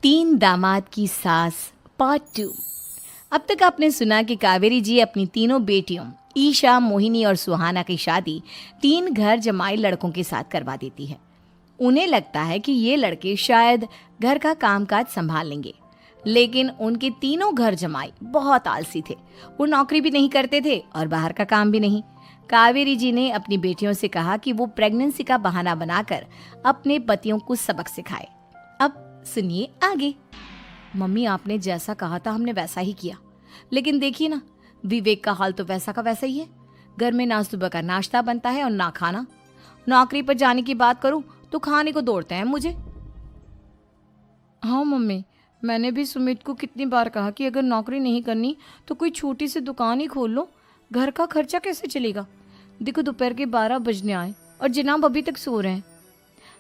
तीन दामाद की सास पार्ट 2। अब तक आपने सुना कि कावेरी जी अपनी तीनों बेटियों ईशा, मोहिनी और सुहाना की शादी 3 घर जमाई लड़कों के साथ करवा देती है। उन्हें लगता है कि ये लड़के शायद घर का कामकाज संभाल लेंगे, लेकिन उनके तीनों घर जमाई बहुत आलसी थे। वो नौकरी भी नहीं करते थे और बाहर का काम भी नहीं। कावेरी जी ने अपनी बेटियों से कहा कि वो प्रेगनेंसी का बहाना बनाकर अपने पतियों को सबक सिखाए। अब सुनिए आगे। मम्मी, आपने जैसा कहा था हमने वैसा ही किया, लेकिन देखिए ना, विवेक का हाल तो वैसा का वैसा ही है। घर में ना सुबह का नाश्ता बनता है और ना खाना। नौकरी पर जाने की बात करूं तो खाने को दौड़ते हैं मुझे। हाँ मम्मी, मैंने भी सुमित को कितनी बार कहा कि अगर नौकरी नहीं करनी तो कोई छोटी सी दुकान ही खोल लो, घर का खर्चा कैसे चलेगा। देखो दोपहर के 12 बजने आए और जनाब अभी तक सो रहे हैं।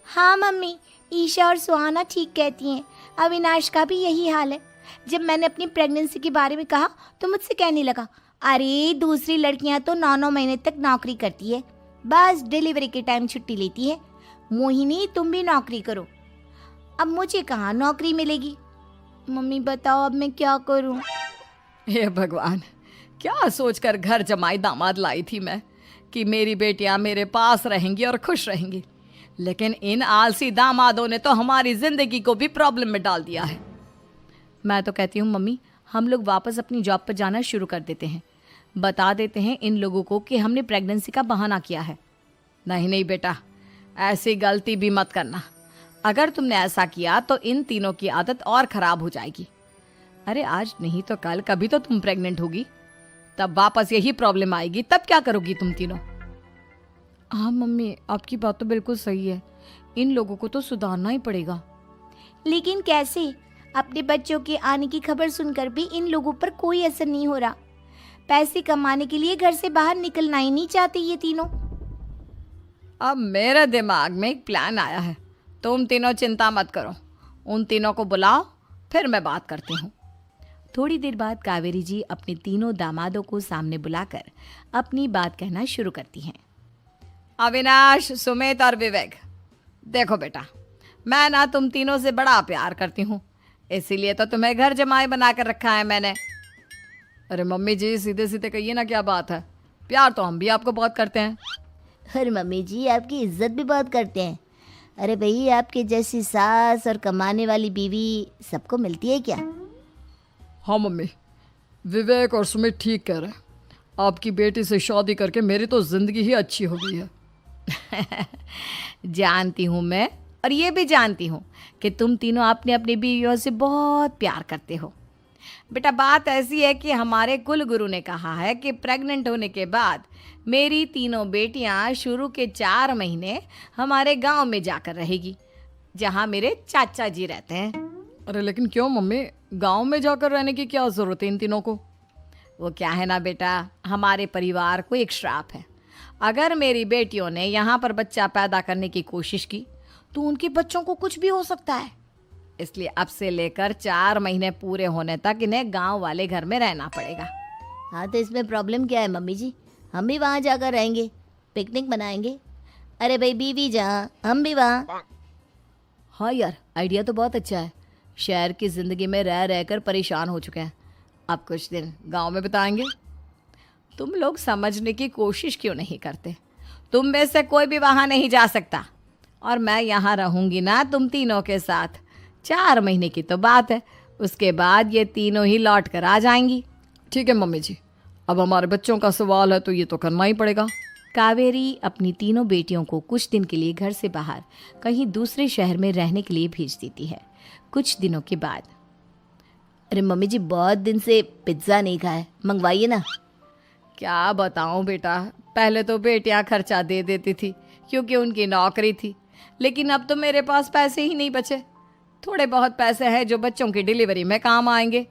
हाँ मम्मी, ईशा और सुहाना ठीक कहती हैं। अविनाश का भी यही हाल है। जब मैंने अपनी प्रेगनेंसी के बारे में कहा तो मुझसे कहने लगा, अरे दूसरी लड़कियां तो 9-9 महीने तक नौकरी करती है, बस डिलीवरी के टाइम छुट्टी लेती है। मोहिनी, तुम भी नौकरी करो। अब मुझे कहाँ नौकरी मिलेगी। मम्मी बताओ अब मैं क्या करूँ। हे भगवान, क्या सोचकर घर जमाई दामाद लाई थी मैं कि मेरी बेटियां मेरे पास रहेंगी और खुश रहेंगी, लेकिन इन आलसी दामादों ने तो हमारी जिंदगी को भी प्रॉब्लम में डाल दिया है। मैं तो कहती हूँ मम्मी, हम लोग वापस अपनी जॉब पर जाना शुरू कर देते हैं। बता देते हैं इन लोगों को कि हमने प्रेगनेंसी का बहाना किया है। नहीं नहीं बेटा, ऐसी गलती भी मत करना। अगर तुमने ऐसा किया तो इन तीनों की आदत और खराब हो जाएगी। अरे आज नहीं तो कल कभी तो तुम प्रेग्नेंट होगी, तब वापस यही प्रॉब्लम आएगी। तब क्या करोगी तुम तीनों। हाँ मम्मी, आपकी बात तो बिल्कुल सही है। इन लोगों को तो सुधारना ही पड़ेगा। लेकिन कैसे? अपने बच्चों के आने की खबर सुनकर भी इन लोगों पर कोई असर नहीं हो रहा। पैसे कमाने के लिए घर से बाहर निकलना ही नहीं चाहते ये तीनों। अब मेरे दिमाग में एक प्लान आया है। तुम तीनों चिंता मत करो, उन तीनों को बुलाओ, फिर मैं बात करती हूँ। थोड़ी देर बाद कावेरी जी अपने तीनों दामादों को सामने बुलाकर अपनी बात कहना शुरू करती हैं। अविनाश, सुमित और विवेक, देखो बेटा, मैं ना तुम तीनों से बड़ा प्यार करती हूँ, इसीलिए तो तुम्हें घर जमाई बना कर रखा है मैंने। अरे मम्मी जी, सीधे सीधे कहिए ना, क्या बात है। प्यार तो हम भी आपको बहुत करते हैं। अरे मम्मी जी, आपकी इज्जत भी बहुत करते हैं। अरे भाई, आपके जैसी सास और कमाने वाली बीवी सबको मिलती है क्या? हाँ मम्मी, विवेक और सुमित ठीक कह रहे हैं। आपकी बेटी से शादी करके मेरी तो जिंदगी ही अच्छी हो गई है। जानती हूँ मैं, और ये भी जानती हूँ कि तुम तीनों अपने अपनी बीवियों से बहुत प्यार करते हो। बेटा, बात ऐसी है कि हमारे कुल गुरु ने कहा है कि प्रेग्नेंट होने के बाद मेरी तीनों बेटियां शुरू के 4 महीने हमारे गांव में जाकर रहेगी, जहां मेरे चाचा जी रहते हैं। अरे लेकिन क्यों मम्मी, गांव में जाकर रहने की क्या ज़रूरत है इन तीनों को। वो क्या है ना बेटा, हमारे परिवार को एक श्राप है। अगर मेरी बेटियों ने यहाँ पर बच्चा पैदा करने की कोशिश की तो उनके बच्चों को कुछ भी हो सकता है। इसलिए अब से लेकर 4 महीने पूरे होने तक इन्हें गांव वाले घर में रहना पड़ेगा। हाँ तो इसमें प्रॉब्लम क्या है मम्मी जी, हम भी वहाँ जाकर रहेंगे, पिकनिक मनाएंगे। अरे भाई, बीवी जहाँ हम भी वहाँ। हाँ यार, आइडिया तो बहुत अच्छा है। शहर की ज़िंदगी में रह रहकर परेशान हो चुके हैं, अब कुछ दिन गांव में बिताएंगे। तुम लोग समझने की कोशिश क्यों नहीं करते। तुम में से कोई भी वहाँ नहीं जा सकता, और मैं यहाँ रहूँगी ना तुम तीनों के साथ। 4 महीने की तो बात है, उसके बाद ये तीनों ही लौट कर आ जाएंगी। ठीक है मम्मी जी, अब हमारे बच्चों का सवाल है तो ये तो करना ही पड़ेगा। कावेरी अपनी तीनों बेटियों को कुछ दिन के लिए घर से बाहर कहीं दूसरे शहर में रहने के लिए भेज देती है। कुछ दिनों के बाद, अरे मम्मी जी, बहुत दिन से पिज्ज़ा नहीं खाया, मंगवाइए ना। क्या बताऊं बेटा, पहले तो बेटियां खर्चा दे देती थी क्योंकि उनकी नौकरी थी, लेकिन अब तो मेरे पास पैसे ही नहीं बचे। थोड़े बहुत पैसे हैं जो बच्चों की डिलीवरी में काम आएंगे।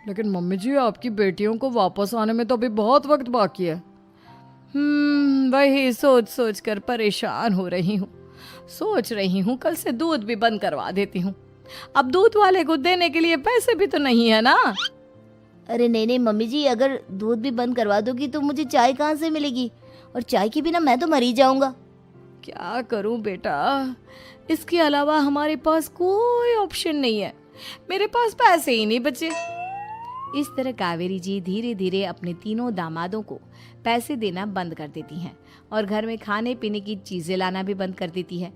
लेकिन मम्मी जी, आपकी बेटियों को वापस आने में तो अभी बहुत वक्त बाकी है। वही सोच सोच कर परेशान हो रही हूँ। सोच रही हूँ कल से दूध भी बंद करवा देती हूँ। अब दूध वाले को देने के लिए पैसे भी तो नहीं है ना। अरे नहीं नहीं मम्मी जी, अगर दूध भी बंद करवा दोगी तो मुझे चाय कहाँ से मिलेगी, और चाय के बिना मैं तो मर ही जाऊंगा। क्या करूं बेटा, इसके अलावा हमारे पास कोई ऑप्शन नहीं है, मेरे पास पैसे ही नहीं बचे। इस तरह कावेरी जी धीरे धीरे अपने तीनों दामादों को पैसे देना बंद कर देती हैं और घर में खाने पीने की चीजें लाना भी बंद कर देती है।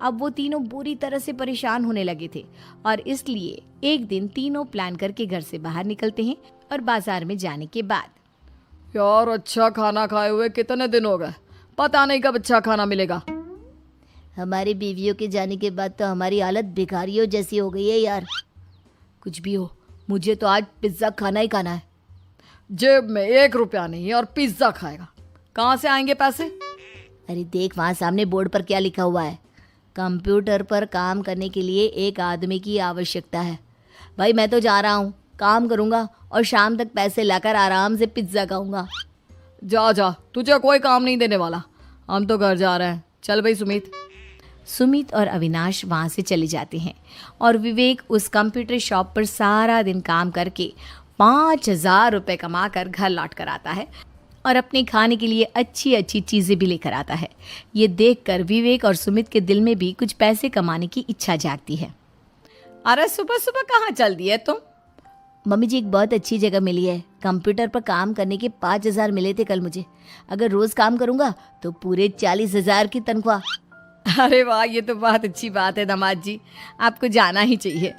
अब वो तीनों बुरी तरह से परेशान होने लगे थे और इसलिए एक दिन तीनों प्लान करके घर से बाहर निकलते हैं और बाजार में जाने के बाद, यार अच्छा खाना खाए हुए कितने दिन हो गए, पता नहीं कब अच्छा खाना मिलेगा। हमारी बीवियों के जाने के बाद तो हमारी हालत भिखारियों जैसी हो गई है यार। कुछ भी हो, मुझे तो आज पिज्ज़ा खाना ही खाना है। जेब में 1 रुपया नहीं और पिज्जा खाएगा, कहाँ से आएंगे पैसे? अरे देख वहाँ सामने बोर्ड पर क्या लिखा हुआ है, कंप्यूटर पर काम करने के लिए एक आदमी की आवश्यकता है। भाई मैं तो जा रहा हूँ, काम करूँगा और शाम तक पैसे लाकर आराम से पिज्ज़ा खाऊंगा। जा जा, तुझे कोई काम नहीं देने वाला, हम तो घर जा रहे हैं। चल भाई सुमित। सुमित और अविनाश वहाँ से चले जाते हैं और विवेक उस कंप्यूटर शॉप पर सारा दिन काम करके 5,000 रुपये कमा कर घर लौट कर आता है और अपने खाने के लिए अच्छी अच्छी चीज़ें भी लेकर आता है। ये देखकर विवेक और सुमित के दिल में भी कुछ पैसे कमाने की इच्छा जागती है। अरे सुबह सुबह कहाँ चल दिए तुम? मम्मी जी एक बहुत अच्छी जगह मिली है, कंप्यूटर पर काम करने के 5,000 मिले थे कल मुझे। अगर रोज़ काम करूँगा तो पूरे 40,000 की तनख्वाह। अरे वाह, ये तो बहुत अच्छी बात है दामाद जी, आपको जाना ही चाहिए।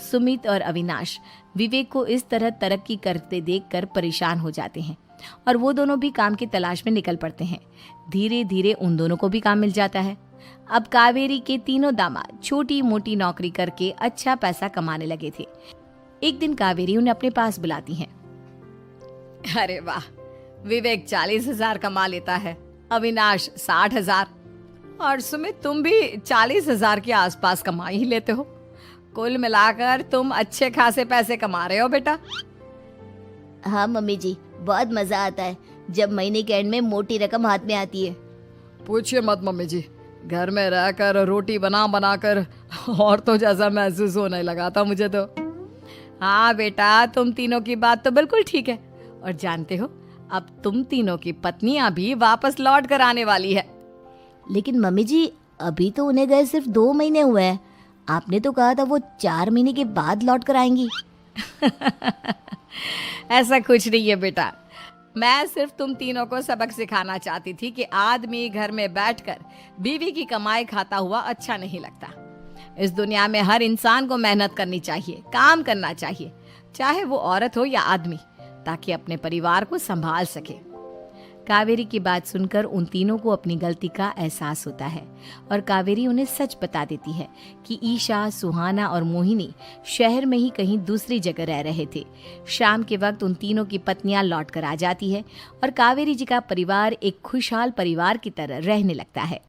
सुमित और अविनाश विवेक को इस तरह तरक्की करते देखकर परेशान हो जाते हैं और वो दोनों भी काम की तलाश में निकल पड़ते हैं। धीरे धीरे उन दोनों को भी काम मिल जाता है। अब कावेरी के तीनों दामाद छोटी मोटी नौकरी करके अच्छा पैसा कमाने लगे थे। एक दिन कावेरी उन्हें अपने पास बुलाती हैं। अरे वाह, विवेक 40,000 कमा लेता है, अविनाश 60,000 और सुमित तुम भी 40,000 के आसपास कमा ही लेते हो। कुल मिलाकर तुम अच्छे खासे पैसे कमा रहे हो बेटा। हाँ मम्मी जी, बहुत मज़ा आता है जब महीने के एंड में मोटी रकम हाथ में आती है। पूछिए मत मम्मी जी, घर में रहकर रोटी बना बना कर और तो जैसा महसूस होने लगा था मुझे तो। हाँ बेटा, तुम तीनों की बात तो बिल्कुल ठीक है और जानते हो अब तुम तीनों की पत्नियां भी वापस लौट कर आने वाली है। लेकिन मम्मी जी अभी तो उन्हें गए सिर्फ 2 महीने हुए हैं, आपने तो कहा था वो 4 महीने के बाद लौट कर आएंगी। ऐसा कुछ नहीं है बेटा, मैं सिर्फ तुम तीनों को सबक सिखाना चाहती थी कि आदमी घर में बैठकर बीवी की कमाई खाता हुआ अच्छा नहीं लगता। इस दुनिया में हर इंसान को मेहनत करनी चाहिए, काम करना चाहिए, चाहे वो औरत हो या आदमी, ताकि अपने परिवार को संभाल सके। कावेरी की बात सुनकर उन तीनों को अपनी गलती का एहसास होता है और कावेरी उन्हें सच बता देती है कि ईशा, सुहाना और मोहिनी शहर में ही कहीं दूसरी जगह रह रहे थे। शाम के वक्त उन तीनों की पत्नियां लौट कर आ जाती है और कावेरी जी का परिवार एक खुशहाल परिवार की तरह रहने लगता है।